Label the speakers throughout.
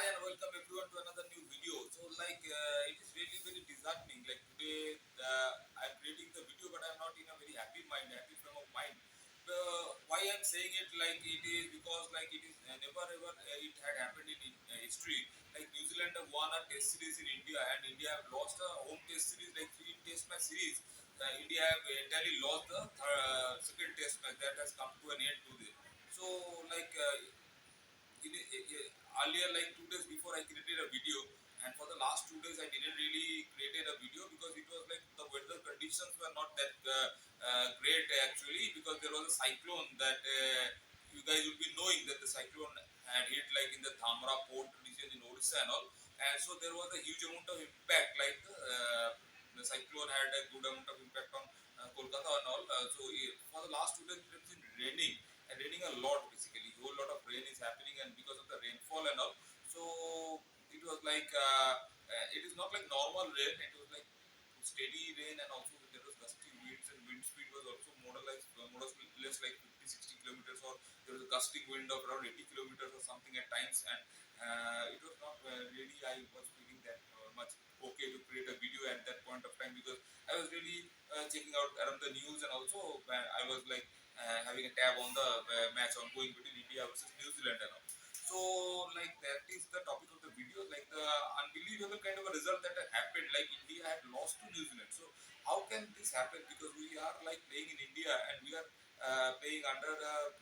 Speaker 1: and welcome everyone to another new video. It is really very disheartening. Like today, I'm creating the video, but I'm not in a very happy frame of mind. Why I'm saying it like it is because like it is never ever it had happened in history. Like New Zealand have won a Test series in India, and India have lost a home Test series, like three Test match series. India have entirely lost the second Test match that has come to an end today. So like. Earlier, like 2 days before, I created a video, and for the last 2 days I didn't really created a video because it was like the weather conditions were not that great actually, because there was a cyclone that you guys will be knowing that the cyclone had hit like in the Dhamra port region in Odisha and all, and so there was a huge amount of impact, like the cyclone had a good amount of impact on Kolkata and all. For the last 2 days it has been raining, and raining a lot basically. Whole lot of rain is happening, and because of the rainfall and all, so it was like it is not like normal rain. It was like steady rain, and also there was gusty winds, and wind speed was also more or less like 50-60 kilometers, or there was a gusting wind of around 80 kilometers or something at times. And it was not really, I was feeling that much okay to create a video at that point of time, because I was really checking out around the news, and also I was like having a tab on the match ongoing between India versus New Zealand and all. So like that is the topic of the video, like the unbelievable kind of a result that had happened. Like India had lost to New Zealand. So how can this happen? Because we are like playing in India, and we are playing under a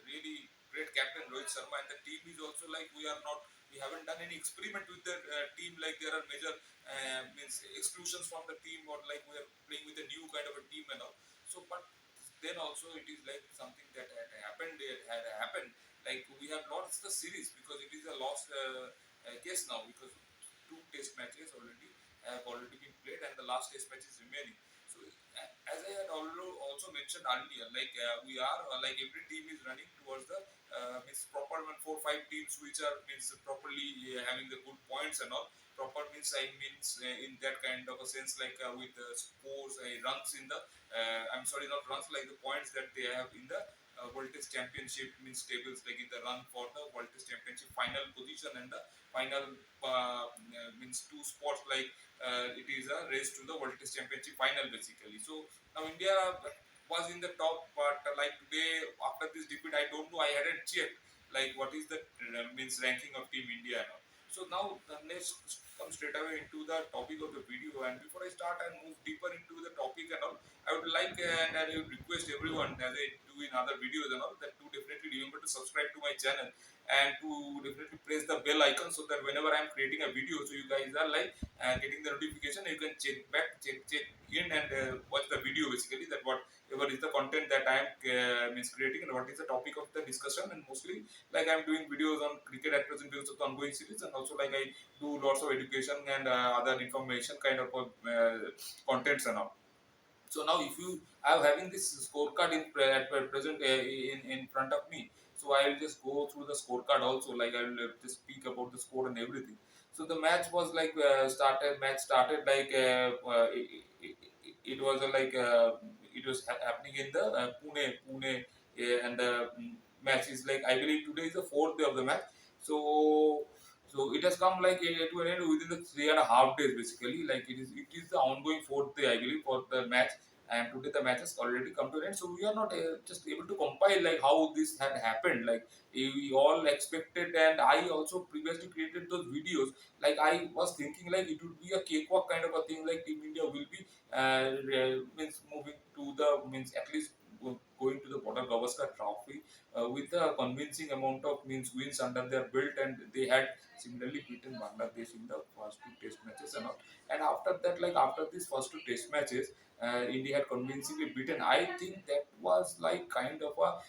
Speaker 1: really great captain Rohit Sharma, and the team is also like we haven't done any experiment with the team. Like there are major means exclusions from the team, or like we are playing with a new kind of a team and all. So, but then also it is like something that had happened. It had happened. Like we have lost the series because it is a lost case now, because two test matches already have already been played, and the last test match is remaining. So as I had also mentioned earlier, like we are like every team is running towards the means proper 4-5 teams which are means properly having the good points and all. Proper means I means in that kind of a sense, like with the scores, runs in the I'm sorry, not runs, like the points that they have in the World Test Championship means tables, like in the run for the World Test Championship final position, and the final means two spots, like it is a race to the World Test Championship final basically. So now India was in the top, but like today after this defeat, I don't know. I hadn't checked like what is the means ranking of Team India now. So now let's come straight away into the topic of the video. And before I start and move deeper into the topic and all, I would like and I would request everyone, as I do in other videos and all, that to definitely remember to subscribe to my channel, and to definitely press the bell icon, so that whenever I'm creating a video, so you guys are like getting the notification. You can check in, and watch the video basically, that whatever is the content that I am means creating, and what is the topic of the discussion. And mostly like I'm doing videos on cricket at present because of the ongoing series, and also like I do lots of education and other information kind of contents and all. So now, if you are having this scorecard at present in front of me, so I will just go through the scorecard also. Like I will just speak about the score and everything. So the match was like match started like it was it was happening in the Pune, and the match is like, I believe today is the fourth day of the match. So it has come like to an end within the 3.5 days basically. Like it is the ongoing fourth day, I believe, for the match, and today the match has already come to an end. So we are not just able to compile like how this had happened. Like we all expected, and I also previously created those videos. Like I was thinking like it would be a cakewalk kind of a thing. Like Team India will be means moving to the means at least going to the Border Gavaskar trophy with a convincing amount of means wins under their belt, and they had similarly beaten Bangladesh in the first two test matches and all. And after that, like after these first two test matches, India had convincingly beaten. I think that was like kind of a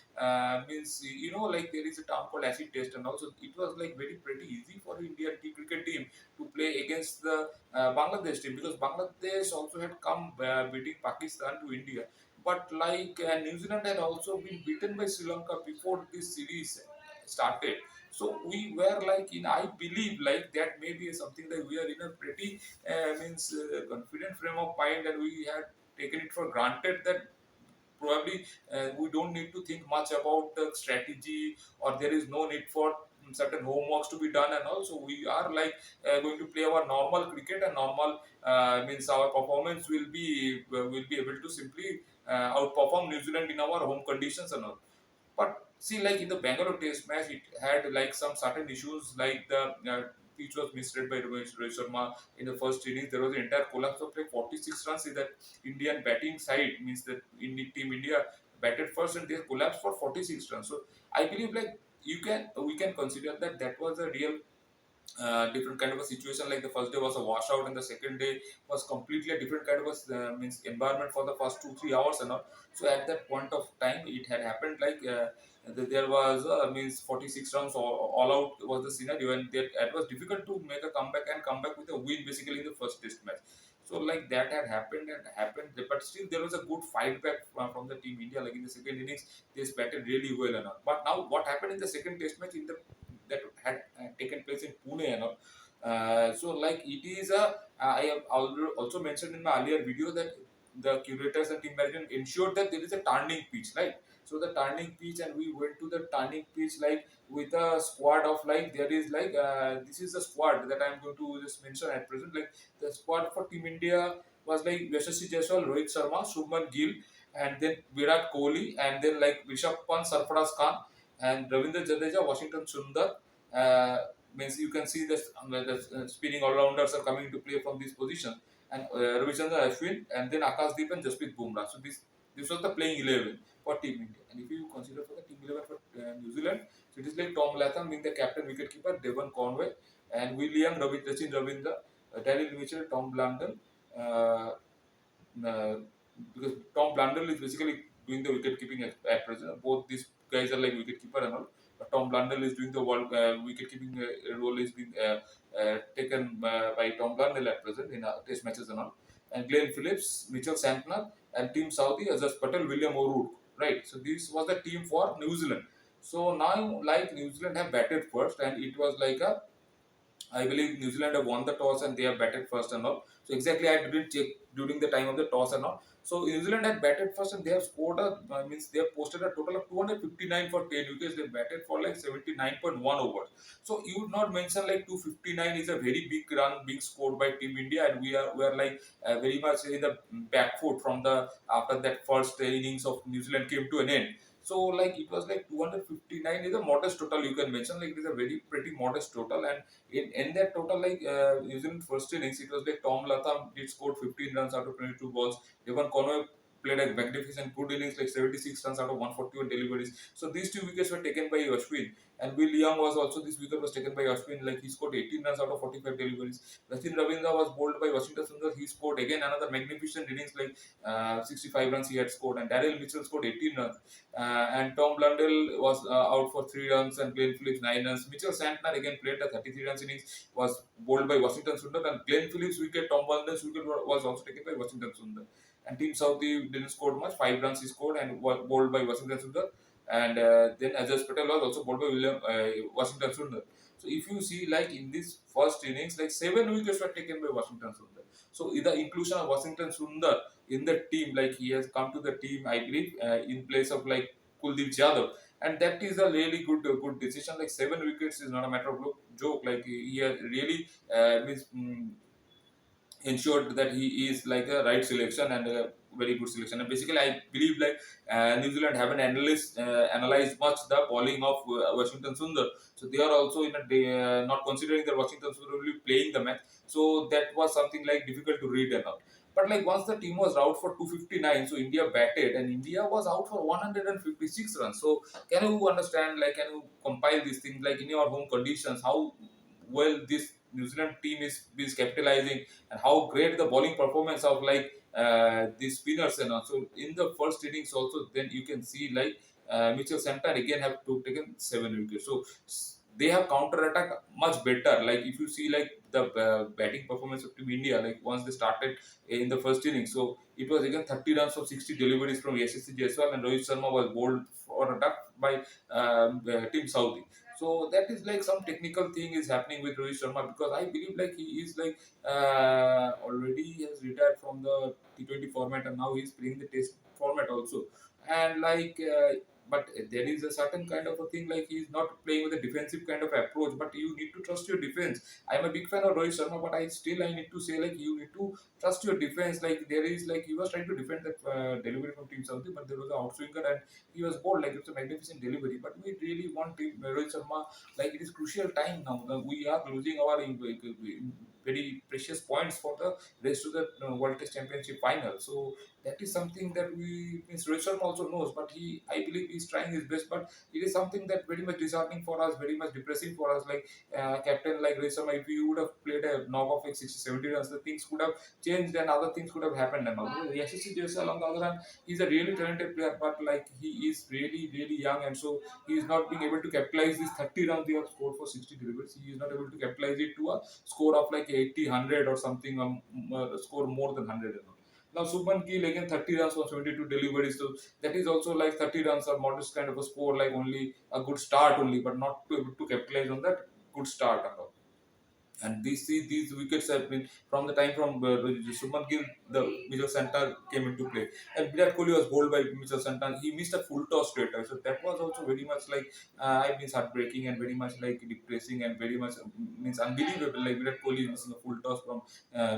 Speaker 1: means, like there is a term called acid test, and also it was like very pretty easy for Indian cricket team to play against the Bangladesh team, because Bangladesh also had come beating Pakistan to India. But like New Zealand had also been beaten by Sri Lanka before this series started. So we were like in, I believe like that maybe something that we are in a pretty means confident frame of mind, and we had taken it for granted that probably we don't need to think much about the strategy, or there is no need for certain homeworks to be done, and also we are like going to play our normal cricket, and normal means our performance will be able to simply outperform New Zealand in our home conditions and all. But see, like in the Bangalore Test match, it had like some certain issues, like the pitch was misread by Rohit Sharma in the first innings. There was an entire collapse of like 46 runs in that Indian batting side, means that in Team India batted first and they collapsed for 46 runs. So I believe like we can consider that that was a real different kind of a situation. Like the first day was a washout, and the second day was completely a different kind of a means environment for the first 2 3 hours and all. So at that point of time it had happened like there was means 46 runs all out was the scenario, and that it was difficult to make a comeback and come back with a win basically in the first test match. So like that had happened and happened, but still there was a good fight back from the Team India. Like in the second innings they batted really well and all. But now what happened in the second test match in the that had taken place in Pune and all. So like it is a I have also mentioned in my earlier video that the curators and team management ensured that there is a turning pitch, right? So the turning pitch, and we went to the turning pitch like with a squad of like there is like this is the squad that I'm going to just mention at present. Like the squad for Team India was like Yashasvi Jaiswal, Rohit Sharma, Shubman Gill, and then Virat Kohli, and then like Rishabh Pant, Sarfaraz Khan, and Ravindra Jadeja, Washington Sundar. Uh, Means you can see the spinning all-rounders are coming into play from this position, and Ravichandran Ashwin, and then Akashdeep and Jasprit Bumrah. So this was the playing 11 for Team India. And if you consider for the Team 11 for New Zealand, so it is like Tom Latham being the captain wicketkeeper, Devon Conway, and William Sachin Ravindra, Daryl Mitchell, Tom Blandon. Uh, uh, because Tom Blandle is basically doing the wicket keeping at present. Both these guys are like wicket keeper and all. But Tom Blandle is doing the world wicket keeping role is being taken by Tom Blandle at present in test matches and all. And Glenn Phillips, Mitchell Santner, and Team Saudi Azaz Patel, William O'Rourke. Right. So this was the team for New Zealand. So now like New Zealand have batted first, and it was like a I believe New Zealand have won the toss and they have batted first and all. So exactly, I didn't check during the time of the toss and all. So New Zealand had batted first and they have scored means they have posted a total of 259 for 10 wickets. They batted for like 79.1 overs. So you would not mention like 259 is a very big run being scored by Team India, and we are like very much in the back foot from the after that first innings of New Zealand came to an end. So like it was like 259 is a modest total, you can mention, like it is a very pretty modest total. And in that total, like New Zealand first innings, it was like Tom Latham did scored 15 runs out of 22 balls. Devon Conway played a magnificent good innings, like 76 runs out of 141 deliveries. So these two wickets were taken by Ashwin. And Will Young was also, this wicket was taken by Ashwin, like he scored 18 runs out of 45 deliveries. Sachin Ravindra was bowled by Washington Sundar. He scored again another magnificent innings, like 65 runs he had scored. And Daryl Mitchell scored 18 runs. And Tom Blundell was out for 3 runs, and Glenn Phillips 9 runs. Mitchell Santner again played a 33 runs innings, was bowled by Washington Sundar, and Glenn Phillips' wicket, Tom Blundell's wicket was also taken by Washington Sundar. And Team Saudi didn't score much, 5 runs he scored and was bowled by Washington Sundar. And then Ajaz Patel was also bowled by Washington Sundar. So if you see, like in this first innings, like 7 wickets were taken by Washington Sundar. So the inclusion of Washington Sundar in the team, like he has come to the team, I believe, in place of like Kuldeep Yadav, and that is a really good decision. Like 7 wickets is not a matter of joke. Like he has really means, ensured that he is like a right selection and a very good selection. And basically, I believe like New Zealand haven't analyzed much the bowling of Washington Sundar, so they are also in a not considering that Washington Sundar will be playing the match. So that was something like difficult to read and all. But like once the team was out for 259, so India batted and India was out for 156 runs. So can you understand, like can you compile these things, like in your home conditions, how well this New Zealand team is capitalizing, and how great the bowling performance of like these spinners and all. So in the first innings also, then you can see like Mitchell Santner again have taken 7 wickets. So they have counter attacked much better. Like if you see like the batting performance of Team India, like once they started in the first inning, so it was again 30 runs of 60 deliveries from Yashasvi Jaiswal, and Rohit Sharma was bowled for a duck by Team Saudi. So that is like some technical thing is happening with Rohit Sharma, because I believe like he is like already he has retired from the T20 format, and now he's playing the Test format also. And like but there is a certain kind of a thing like he's not playing with a defensive kind of approach. But you need to trust your defense. I'm a big fan of Rohit Sharma, but I need to say like you need to trust your defense. Like there is like he was trying to defend that delivery from Team Saudi, but there was an outswinger and he was bold. Like it's a magnificent delivery. But we really want Rohit Sharma. Like it is crucial time now. We are losing our very precious points for the rest of the World Test Championship final. So that is something that we means Rohit Sharma also knows, but I believe he's trying his best. But it is something that very much disheartening for us, very much depressing for us. Like captain like Rohit Sharma, if you would have played a knock off like 60, 70 runs, the things could have changed and other things could have happened. And all. Yashasvi Jaiswal on the other hand, he's a really talented player, but like he is really young, and so he is not being able to capitalize these 30 runs they have scored for 60 deliveries. He is not able to capitalize it to a score of like 80, 100 or something, score more than 100. Now Subman Gill again 30 runs for 72 deliveries, so that is also like 30 runs are modest kind of a score, like only a good start only, but not to able to capitalize on that good start and all. And these wickets have been from the time from Shubman Gill, the Mitchell Santana came into play, and Virat Kohli was bowled by Mitchell Santana. He missed a full toss straight away, so that was also very much like I mean heartbreaking and very much like depressing and very much means unbelievable. Like Virat Kohli is missing a full toss from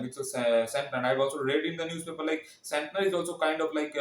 Speaker 1: Mitchell Santana. I've also read in the newspaper like Santana is also kind of like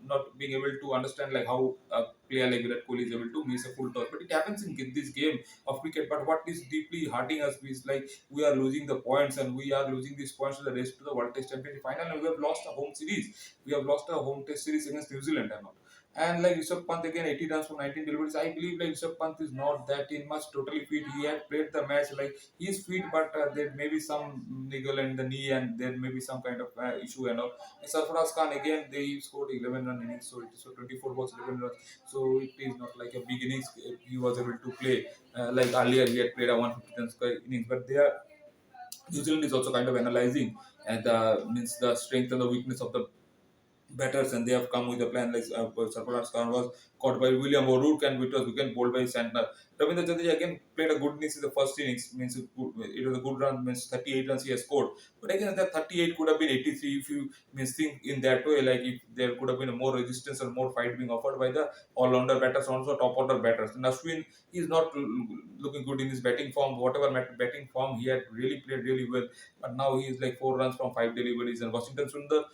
Speaker 1: not being able to understand like how a player like Virat Kohli is able to miss a full toss, but it happens in this game of cricket. But what is deeply hurting us is like we are losing the points and we are losing these points to the rest of the World Test Championship final, and we have lost a home series. We have lost a home test series against New Zealand and all. And like Rishabh Pant again 80 runs from 19 deliveries. I believe like Rishabh Pant is not that in much totally fit. He had played the match like he is fit, but there may be some niggle in the knee and there may be some kind of issue and all. And Sarfaraz Khan again they scored 11 run innings, so it is so 24 balls 11 runs. So it is not like a big innings he was able to play. Like earlier, he had played a 150 run square innings, but they are New Zealand is also kind of analyzing and means the strength and the weakness of the batters, and they have come with a plan. Like Sarfaraz Khan was caught by William O'Rourke and it was again bowled by Santner. Ravindra Jadeja again played a good innings in the first innings. Means it was a good run. Means 38 runs he has scored. But again, that 38 could have been 83 if you means think in that way. Like if there could have been a more resistance or more fight being offered by the all-rounder batters, also top order batters. And Ashwin is not looking good in his batting form. Whatever batting form he had really played really well. But now he is like 4 runs from 5 deliveries. And Washington Sundar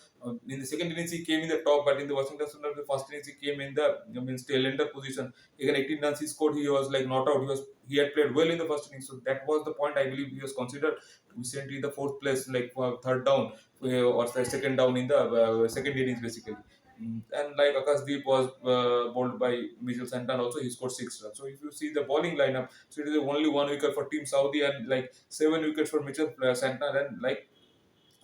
Speaker 1: in the second innings he came in the top, but in the Washington Sundar the first innings he came in the means tail-ender position. Again 18 runs he scored. He was like not out. He had played well in the first innings, so that was the point. I believe he was considered to be sent in the fourth place, like third down or second down in the second innings basically. And like Akashdeep was bowled by Mitchell Santana, also he scored 6 runs. So if you see the bowling lineup, so it is only 1 wicket for Team Saudi and like 7 wickets for Mitchell Santana and like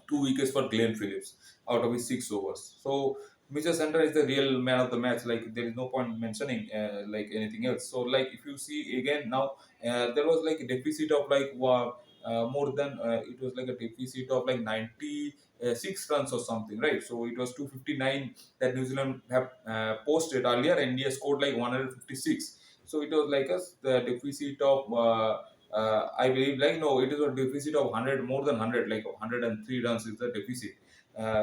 Speaker 1: 2 wickets for Glenn Phillips out of his 6 overs. So Mitchell Santana is the real man of the match. Like there is no point mentioning like anything else. So like if you see again now, there was like a deficit of like more than it was like a deficit of like 96 runs or something, right? So it was 259 that New Zealand have posted earlier, and India scored like 156. So it was like the deficit of I believe like no, it is a deficit of 100, more than 100, like 103 runs is the deficit.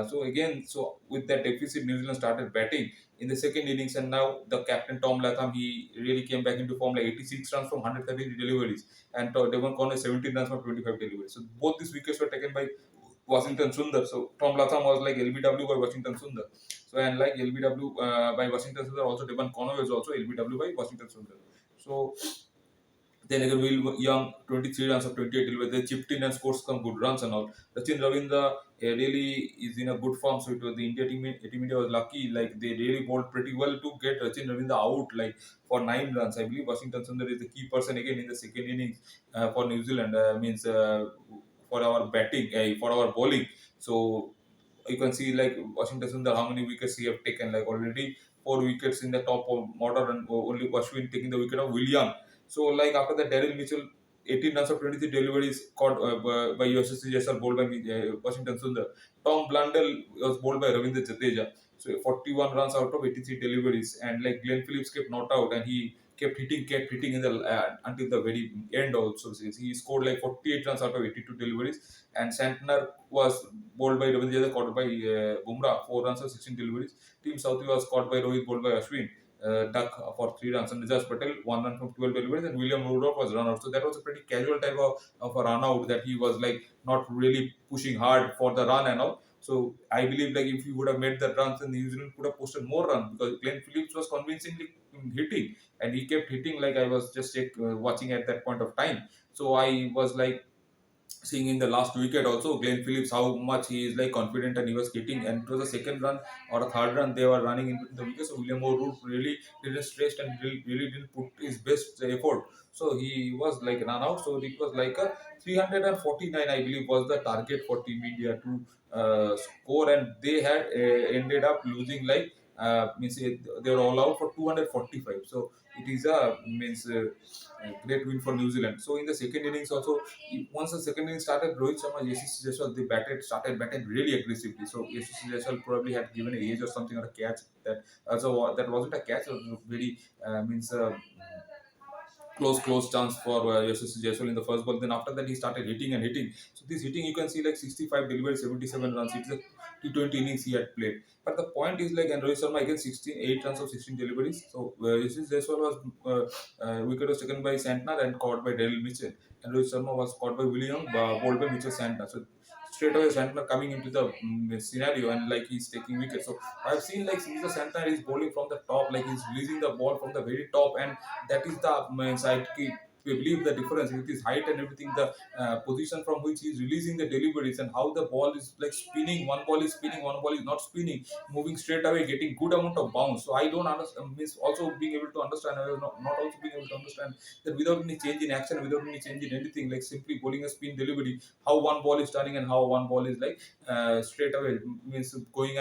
Speaker 1: So again, so with that deficit, New Zealand started batting in the second innings, and now the captain Tom Latham he really came back into form, like 86 runs from 130 deliveries, and Devon Conway 17 runs from 25 deliveries. So both these wickets were taken by Washington Sundar. So Tom Latham was like LBW by Washington Sundar. So and like LBW by Washington Sundar, also Devon Conway was also LBW by Washington Sundar. So then again, Will Young, 23 runs of 28 deliveries. They chipped in and scored some good runs and all. Sachin Ravindra really is in a good form. So it was the Team India was lucky. Like they really bowled pretty well to get Sachin Ravindra out like for 9 runs. I believe Washington Sundar is the key person again in the second innings for New Zealand. Means for our batting, for our bowling. So you can see like Washington Sundar how many wickets he have taken. Like already 4 wickets in the top of order, and only Ashwin taking the wicket of William. So like after that, Daryl Mitchell, 18 runs of 23 deliveries caught by Yashasvi Jaiswal, bowled by Washington Sundar. Tom Blundell was bowled by Ravindra Jadeja. So 41 runs out of 83 deliveries, and like Glenn Phillips kept not out, and he kept hitting in the until the very end. Also, since he scored like 48 runs out of 82 deliveries, and Santner was bowled by Ravindra Jadeja, caught by Bumrah, 4 runs of 16 deliveries. Team Saudi was caught by Rohit, bowled by Ashwin. duck for 3 runs, and Nijaz Patel 1 run from 12 deliveries, and William Rudolph was run out. So that was a pretty casual type of a run out, that he was like not really pushing hard for the run and all. So I believe like if he would have made that runs, then New Zealand could have posted more runs, because Glenn Phillips was convincingly hitting, and he kept hitting. Like I was just watching at that point of time. So I was like seeing in the last wicket also Glenn Phillips, how much he is like confident, and he was hitting, and it was a second run or a third run they were running into the wicket. So William O'Rourke really didn't stress and really didn't put his best effort. So he was like run out. So it was like a 349, I believe, was the target for Team India to score, and they had ended up losing like means they were all out for 245. So it is a means great win for New Zealand. So in the second innings also, once the second inning started, Rohit Sharma, Yashasvi Jaiswal, they started batting really aggressively. So Yashasvi Jaiswal probably had given a edge or something, or a catch that. So that wasn't a catch. It was very means close chance for Yashasvi Jaiswal in the first ball. Then after that he started hitting and hitting. So this hitting, you can see like 65 delivered, 77 runs. It's a T20 innings he had played. But the point is like, and Rohit Sharma again 8 runs of 16 deliveries. So Yashasvi Jaiswal was wicket was taken by Santner and caught by Daryl Mitchell, and Rohit Sharma was caught by William, bowled by Mitchell Santner. So straight away Santner coming into the scenario, and like he's taking wicket. So I've seen like Caesar Santner is bowling from the top, like he's releasing the ball from the very top, and that is the side key. We believe the difference with his height and everything, the position from which he's releasing the deliveries, and how the ball is like spinning. One ball is spinning, one ball is not spinning, moving straight away, getting good amount of bounce. So I don't understand. Means also being able to understand, I was not also being able to understand that without any change in action, without any change in anything, like simply bowling a spin delivery, how one ball is turning and how one ball is like straight away means going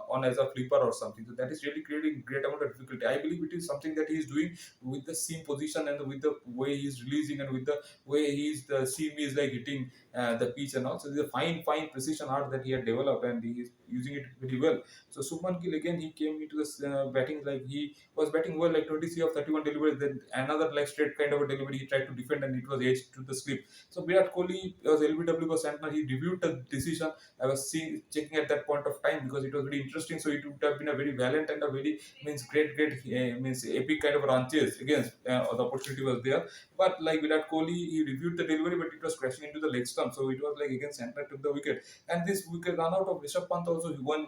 Speaker 1: on as a flipper or something. So that is really creating great amount of difficulty. I believe it is something that he is doing with the seam position, and with the way he is releasing, and with the way the seam is like hitting the pitch and all. So there's a fine precision art that he had developed, and he is using it very well. So Subman Gill again, he came into this batting, like he was batting well, like 23 of 31 deliveries. Then another like straight kind of a delivery, he tried to defend, and it was edged to the slip. So Virat Kohli was LBW for Santner. He reviewed the decision. I was checking at that point of time, because it was very interesting. So it would have been a very valiant and a very means great means epic kind of run chase against the opportunity was there. But like Virat Kohli, he reviewed the delivery, but it was crashing into the leg stump. So it was like again Santner took the wicket, and this wicket run out of Rishabh Pant also, he won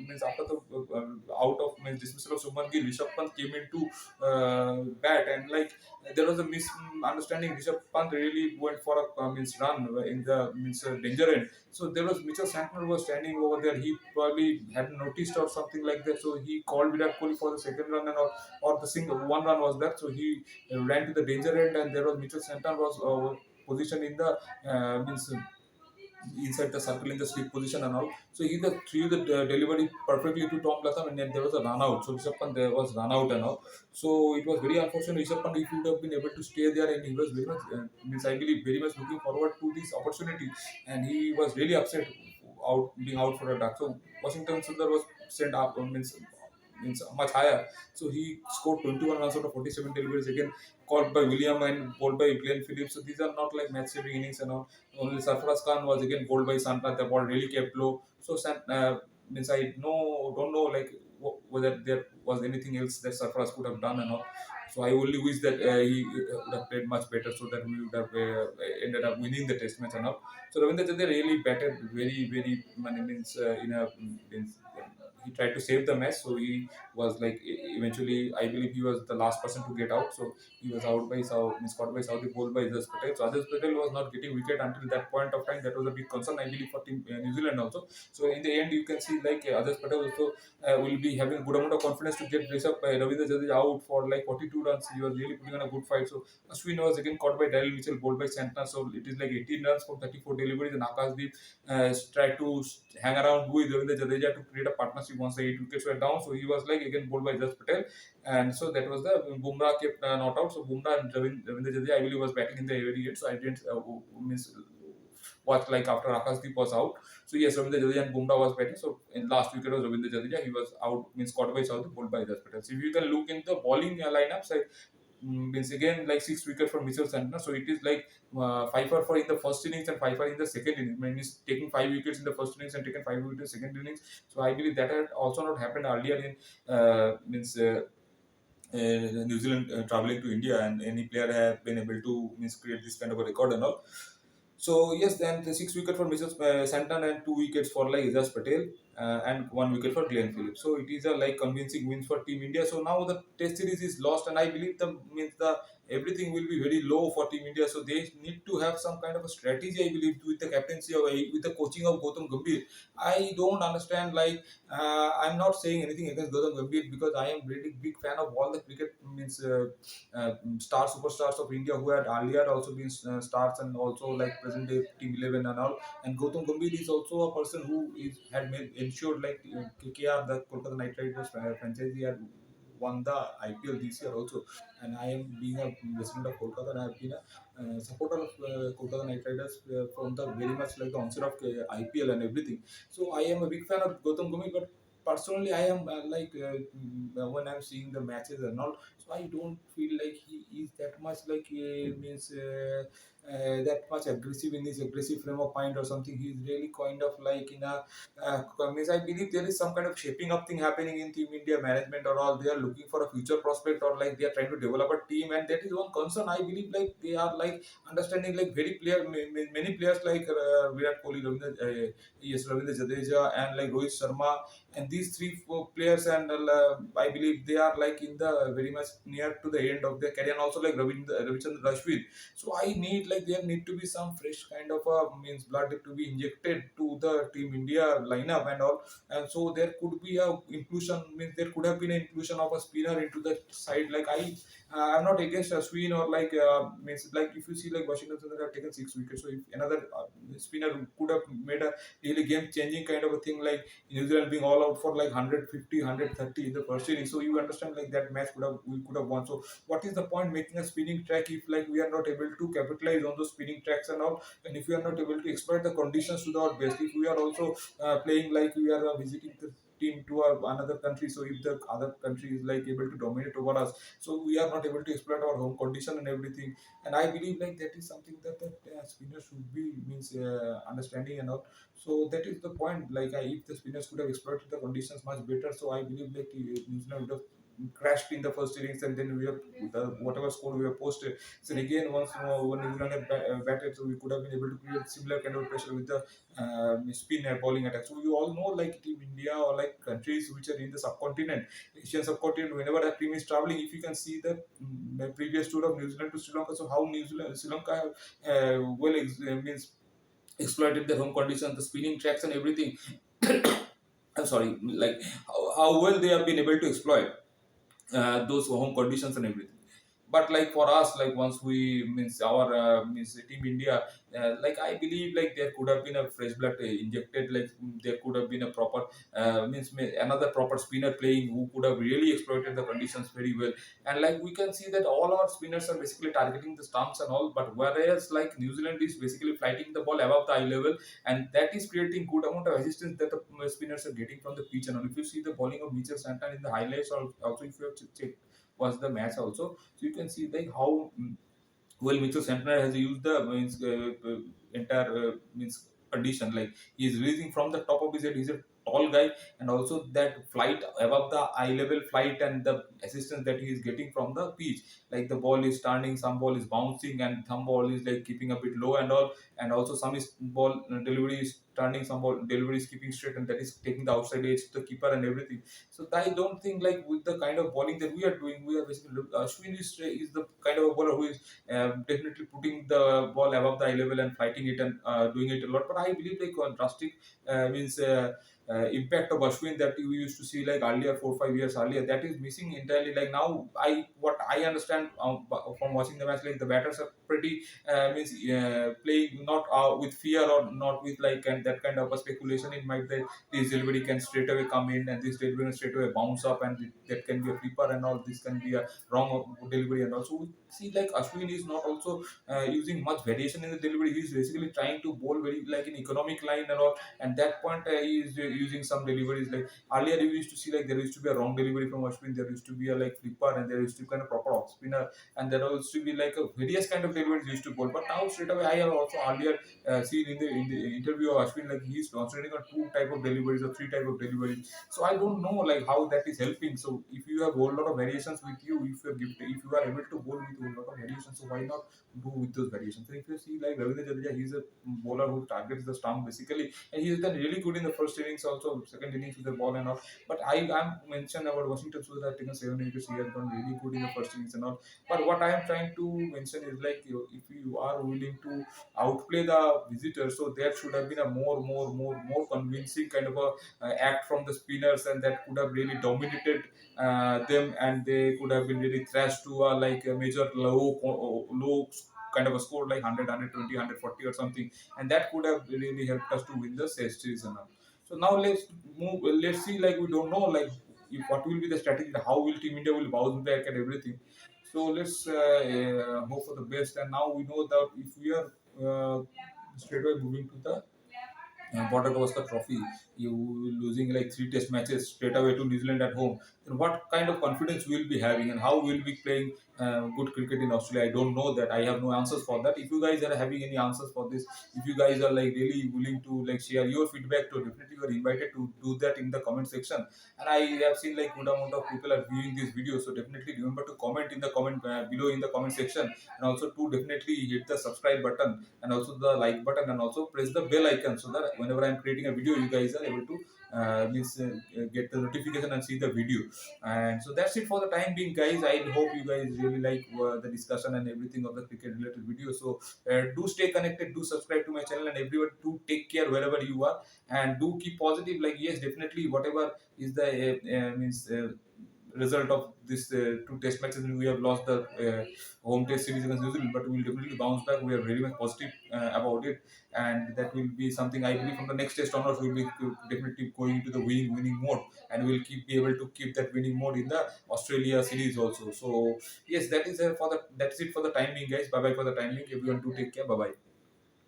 Speaker 1: means after the out of means dismissal of Subman Gill, Rishabh Pant came into bat, and like there was a misunderstanding. Rishabh Pant really went for a means run in the means danger end. So there was Mitchell Santner was standing over there. He probably hadn't noticed or something like that. So he called Virat Kohli for the second run, and or the single one run was that. So he ran to the danger end, and there was Mitchell Santner was positioned in the means inside the circle in the slip position and all. So he threw the delivery perfectly to Tom Latham, and then there was a run out. So Rishabh Pant there was run out and all. So it was very unfortunate. Rishabh Pant, if he would have been able to stay there, and he was very much means I believe very much looking forward to this opportunity, and he was really upset out being out for a duck. So Washington Sundar was sent up means much higher. So he scored 21 runs out of 47 deliveries, again caught by William and bowled by Glenn Phillips. So these are not like match saving innings and all. Only Sarfaraz Khan was again bowled by Santner. The ball really kept low. So means I don't know like whether there was anything else that Sarfaraz could have done and all. So I only wish that he would have played much better, so that we would have ended up winning the test match and all. So Ravindra Jadeja really batted very means in a means, he tried to save the match. So he was like eventually, I believe he was the last person to get out. So he was out by caught by Saudi, bowled by Ajaz Patel. So Ajaz Patel was not getting wicket until that point of time. That was a big concern, I believe, for team New Zealand also. So in the end, you can see like Ajaz Patel also will be having a good amount of confidence to get Ravindra Jadeja out for like 42 runs. He was really putting on a good fight. So Ashwin was again caught by Daryl Mitchell, bowled by Santner. So it is like 18 runs from 34 deliveries, and Akashdeep tried to hang around with Ravindra Jadeja to create a partnership once the 8 wickets were down. So he was like again bowled by Jas Patel, and so that was the Bumrah kept not out. So Bumrah and Ravindra Jadeja, I believe, was batting in the early end. So I didn't miss watch like after Akashdeep was out. So yes, Ravindra Jadeja and Bumrah was batting. So in last wicket was Ravindra Jadeja. He was out, means caught by South, bowled by Jas Patel. So if you can look in the bowling lineups, means again like 6 wickets for Mitchell Santner. So it is like 5 for in the first innings and 5 for in the second innings. Means taking 5 wickets in the first innings and taking 5 wickets in the second innings. So I believe that had also not happened earlier in means New Zealand traveling to India, and any player have been able to means create this kind of a record and all. So yes, then the 6 wicket for Mrs. Santon and 2 wickets for like Ijaz Patel, and 1 wicket for Glenn Phillips. So it is a like convincing win for Team India. So now the Test series is lost, and I believe the means the everything will be very low for Team India. So they need to have some kind of a strategy. I believe with the captaincy of with the coaching of Gautam Gambhir. I don't understand like I'm not saying anything against Gautam Gambhir because I am really big fan of all the cricket means star superstars of India who had earlier also been stars and also like present day Team 11 and all. And Gautam Gambhir is also a person who is had made ensured like KKR, the Kolkata Knight Riders franchise, had won the IPL this year also. And I am being a resident of Kolkata, and I have been a supporter of Kolkata Knight Riders from the very much like the onset of IPL and everything. So I am a big fan of Gautam Gambhir, but personally I am when I'm seeing the matches and all, so I don't feel like he is that much like means that much aggressive in his aggressive frame of mind or something. He's really kind of like in a means I believe there is some kind of shaping up thing happening in Team India management or all. They are looking for a future prospect or like they are trying to develop a team, and that is one concern. I believe like they are like understanding like many players like Virat Kohli, Ravindra Jadeja, and like Rohit Sharma, and these three four players, and I believe they are like in the very much near to the end of their career, and also like Ravichandra Ashwin. So I need like there need to be some fresh kind of means blood to be injected to the Team India lineup and all, and so there could be a inclusion, means there could have been an inclusion of a spinner into the side. Like I'm not against Ashwin or like means like if you see like Washington Sundar have taken 6 wickets, so if another spinner could have made a really game changing kind of a thing, like New Zealand being all out for like 150, 130 in the first inning. So you understand like that match we could have won. So what is the point making a spinning track if like we are not able to capitalize on those spinning tracks and all, and if we are not able to exploit the conditions to our best, if we are also playing like we are visiting the team to another country, so if the other country is like able to dominate over us, so we are not able to exploit our home condition and everything. And I believe like that is something that the spinner should be means understanding and all. So that is the point. Like if the spinners could have exploited the conditions much better, so I believe like New Zealand would have crashed in the first innings, and then we have the whatever score we have posted. So again, once when New Zealand had batted, so we could have been able to create similar kind of pressure with the spin and bowling attack. So you all know like Team India or like countries which are in the subcontinent, Asian subcontinent, whenever a team is traveling, if you can see the previous tour of New Zealand to Sri Lanka, so how Sri Lanka have means exploited their home conditions, the spinning tracks and everything. I'm sorry, like how well they have been able to exploit those home conditions and everything. But like for us, like once we means our means Team India, like I believe like there could have been a fresh blood injected, like there could have been a proper another proper spinner playing who could have really exploited the conditions very well. And like we can see that all our spinners are basically targeting the stumps and all, but whereas like New Zealand is basically flighting the ball above the eye level, and that is creating good amount of resistance that the spinners are getting from the pitch. And all, if you see the bowling of Mitchell Santon in the highlights, or also if you have checked was the match also, so you can see like how well Mitchell Santner has used the means entire means condition. Like he is releasing from the top of his head. He's a tall guy, and also that flight above the eye level flight and the assistance that he is getting from the pitch. Like the ball is turning, some ball is bouncing, and some ball is like keeping a bit low and all, and also some is ball delivery is turning, some ball delivery is keeping straight, and that is taking the outside edge to the keeper and everything. So I don't think like with the kind of bowling that we are doing, we are basically Ashwin is the kind of a bowler who is definitely putting the ball above the eye level and fighting it and doing it a lot. But I believe like drastic means impact of Ashwin that we used to see like earlier 4 5 years earlier, that is missing entirely. Like now what I understand from watching the match, like the batters are pretty means playing not with fear or not with like and that kind of a speculation in mind that this delivery can straight away come in and this delivery can straight away bounce up, and that can be a flipper and all, this can be a wrong delivery. And also we see like Ashwin is not also using much variation in the delivery. He's basically trying to bowl very like an economic line and all, and that point using some deliveries. Like earlier, you used to see like there used to be a wrong delivery from Ashwin, there used to be a like flipper, and there used to be kind of proper off spinner, and there used to be like a various kind of deliveries used to go. But now straight away, I have also earlier seen in the interview of Ashwin, like he's concentrating on two type of deliveries or three type of deliveries. So I don't know like how that is helping. So if you have a whole lot of variations with you, if you are able to bowl with a whole lot of variations, so why not do with those variations? So if you see like Ravindra Jadeja, he's a bowler who targets the stump basically, and he's done really good in the first innings, also second innings with the ball and all. But I am mentioned about Washington Sundar taken 7 wickets. He has done really good in the first innings and all. But what I am trying to mention is like if you are willing to outplay the visitors, so there should have been a more convincing kind of a act from the spinners, and that could have really dominated them, and they could have been really thrashed to a like a major low kind of a score like 100, or something, and that could have really helped us to win the series and all. So now let's move. Let's see. Like we don't know like what will be the strategy. How will Team India will bounce back and everything. So let's hope for the best. And now we know that if we are straight away moving to the Border Gavaskar Trophy, you losing like three test matches straight away to New Zealand at home, then what kind of confidence we will be having and how we will be playing good cricket in Australia? I don't know that. I have no answers for that. If you guys are having any answers for this, if you guys are like really willing to like share your feedback, to definitely you are invited to do that in the comment section. And I have seen like good amount of people are viewing this video, so definitely remember to comment in the comment below in the comment section, and also to definitely hit the subscribe button and also the like button, and also press the bell icon, so that whenever I'm creating a video, you guys are able to get the notification and see the video. And so that's it for the time being, guys. I hope you guys really like the discussion and everything of the cricket related video. So do stay connected, do subscribe to my channel, and everyone do take care wherever you are, and do keep positive. Like yes, definitely whatever is the means result of this two test matches, we have lost the home test series against New Zealand, but we will definitely bounce back. We are very much positive about it, and that will be something I believe from the next test onwards we will be definitely going into the winning mode, and we will be able to keep that winning mode in the Australia series also. So yes, that is that's it for the time being, guys. Bye bye for the time being. Everyone, do take care. Bye bye.